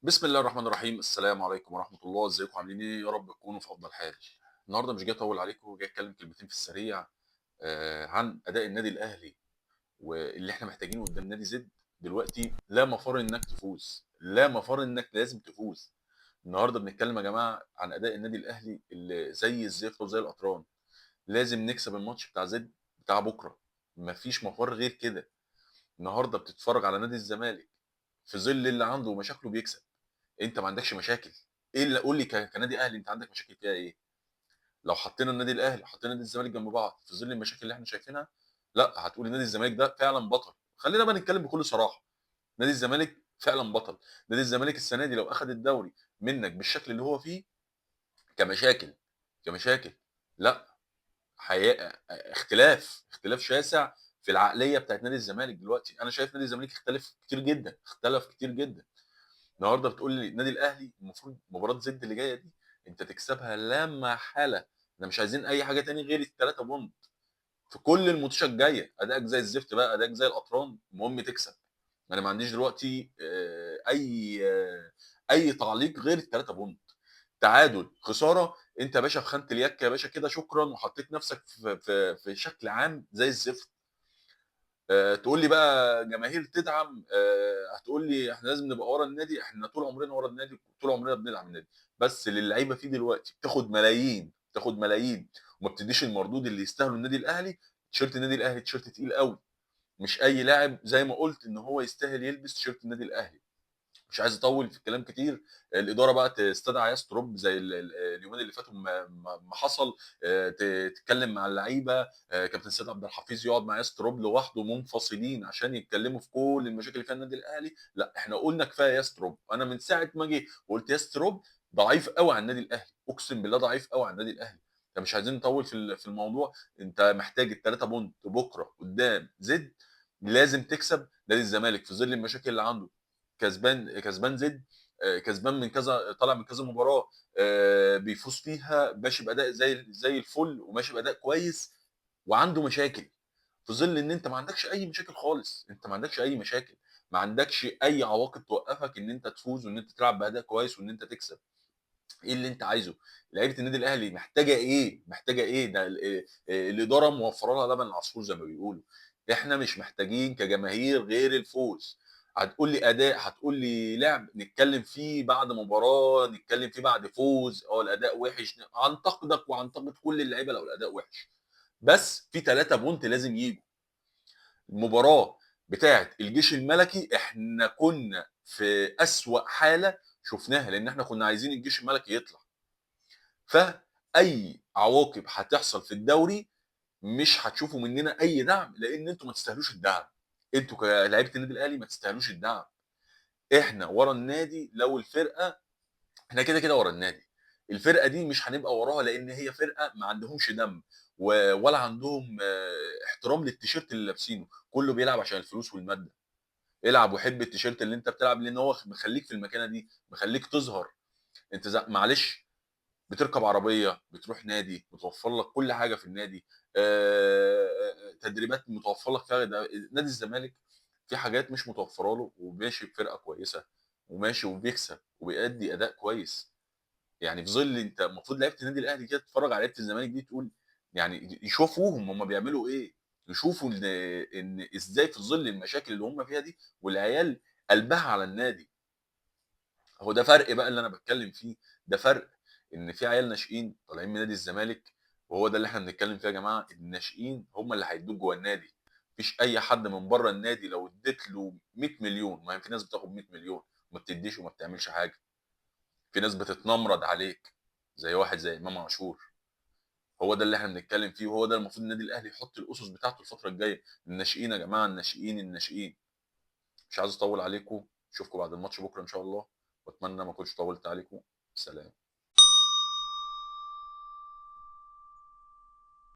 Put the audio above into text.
بسم الله الرحمن الرحيم، السلام عليكم ورحمة الله، ازيكم عاملين ايه؟ يا رب تكونوا في أفضل حال. النهارده مش جاي أطول عليكم، جاي أتكلم كلمتين في السريع عن أداء النادي الأهلي واللي احنا محتاجينه قدام نادي زد. دلوقتي لا مفر إنك تفوز، لا مفر إنك لازم تفوز. النهارده بنتكلم يا جماعة عن أداء النادي الأهلي اللي زي الزفت وزي القطران. لازم نكسب الماتش بتاع زد بتاع بكرة، مفيش مفر غير كده. النهارده بتتفرج على نادي الزمالك في ظل اللي عنده مشاكله بيكسب. انت ما عندكش مشاكل. ايه اللي قول لي كنادي اهلي انت عندك مشاكل فيها ايه؟ لو حطينا النادي الاهلي وحطينا نادي الزمالك جنب بعض في ظل المشاكل اللي احنا شايفينها، لا هتقولي نادي الزمالك ده فعلا بطل. خلينا بقى نتكلم بكل صراحه، نادي الزمالك فعلا بطل. نادي الزمالك السنه دي لو اخذ الدوري منك بالشكل اللي هو فيه، كمشاكل كمشاكل، لا، حقيقة اختلاف شاسع في العقليه بتاعت نادي الزمالك. دلوقتي انا شايف نادي الزمالك اختلف كتير جدا. النهارده بتقول لي النادي الاهلي المفروض مباراه زد اللي جايه دي انت تكسبها لا محاله. احنا مش عايزين اي حاجه تاني غير الثلاثه بونت في كل الماتشات الجايه. ادائك زي الزفت بقى، ادائك زي القطران، المهم تكسب. انا ما عنديش دلوقتي اي تعليق غير الثلاثه بونت. تعادل خساره انت يا باشا في خانه اليك يا باشا كده، شكرا، وحطيت نفسك في شكل عام زي الزفت. تقول لي بقى جماهير تدعم، هتقول لي احنا لازم نبقى ورا النادي، احنا طول عمرنا ورا النادي، طول عمرنا بندعم النادي. بس اللي اللعيبه فيه دلوقتي بتاخد ملايين، بتاخد ملايين، وما بتديش المردود اللي يستاهله النادي الاهلي. تيشيرت النادي الاهلي تيشيرت تقيل قوي. مش اي لاعب زي ما قلت ان هو يستاهل يلبس تيشيرت النادي الاهلي. مش عايز اطول في الكلام كتير. الاداره بقى تستدعي ياستروب زي اليومين اللي فاتوا ما حصل. تتكلم مع اللعيبه. كابتن سيد عبد الحفيظ يقعد مع ياستروب لوحده منفصلين عشان يتكلموا في كل المشاكل اللي فيها النادي الاهلي. لا احنا قلنا كفايه ياستروب. انا من ساعه ما جه وقلت ياستروب ضعيف قوي على النادي الاهلي، اقسم بالله ضعيف قوي على النادي الاهلي. انت مش عايزين نطول في الموضوع. انت محتاج الثلاثه بونت بكره قدام زد. لازم تكسب نادي الزمالك في ظل المشاكل اللي عنده. كسبان زد. كسبان من كذا، طالع من كذا مباراه، بيفوز فيها، ماشي باداء زي الفل، وماشي باداء كويس. وعنده مشاكل في ظل ان انت ما عندكش اي مشاكل خالص. انت ما عندكش اي مشاكل، ما عندكش اي عواقب توقفك ان انت تفوز وان انت تلعب باداء كويس وان انت تكسب. ايه اللي انت عايزه؟ لعيبه النادي الاهلي محتاجه ايه؟ محتاجه ايه؟ ده الاداره موفره لها لبن العصفور زي ما بيقولوا. احنا مش محتاجين كجماهير غير الفوز. هتقول لي اداء، هتقول لي لعب، نتكلم فيه بعد مباراه، نتكلم فيه بعد فوز. اه الاداء وحش، هنتقدك وهنتقد كل اللعيبه لو الاداء وحش. بس في 3 بونت لازم يجوا. المباراه بتاعه الجيش الملكي احنا كنا في اسوأ حاله شفناها، لان احنا كنا عايزين الجيش الملكي يطلع. فاي عواقب هتحصل في الدوري مش هتشوفوا مننا اي دعم، لان انتوا ما تستاهلوش الدعم. انتوا كلاعيبه النادي الاهلي ما تستاهلوش الدعم. احنا ورا النادي. لو الفرقه، احنا كده كده ورا النادي. الفرقه دي مش هنبقى وراها لان هي فرقه ما عندهمش دم ولا عندهم احترام للتيشيرت اللي لابسينه. كله بيلعب عشان الفلوس والماده. العب وحب التيشيرت اللي انت بتلعب، لان هو مخليك في المكانه دي، مخليك تظهر. انت معلش، بتركب عربيه، بتروح نادي متوفر لك كل حاجه في النادي. تدريبات متوفر لك فيها. نادي الزمالك في حاجات مش متوفره له، وماشي بفرقه كويسه، وماشي وبيكسب وبيأدي اداء كويس. يعني في ظل انت المفروض لعيبه النادي الاهلي كده تتفرج على لعيبه الزمالك دي تقول، يعني يشوفوهم هم بيعملوا ايه. يشوفوا ان ازاي في ظل المشاكل اللي هم فيها دي والعيال قلبها على النادي. هو ده فرق بقى اللي انا بتكلم فيه. ده فرق ان في عيال ناشئين طالعين من نادي الزمالك. وهو ده اللي احنا بنتكلم فيه يا جماعه. الناشئين هم اللي هيدوك جوه النادي. مفيش اي حد من بره النادي لو اديت له 100 مليون، ما هي في ناس بتاخد 100 مليون وما بتديش وما بتعملش حاجه. في ناس بتتنمرد عليك زي واحد زي امام عاشور. هو ده اللي احنا بنتكلم فيه، وهو ده المفروض النادي الاهلي يحط الاسس بتاعته الفتره الجايه. الناشئين يا جماعه، الناشئين الناشئين. مش عايز اطول عليكم. اشوفكم بعد الماتش بكره ان شاء الله، واتمنى ما اكونش طولت عليكم. سلام.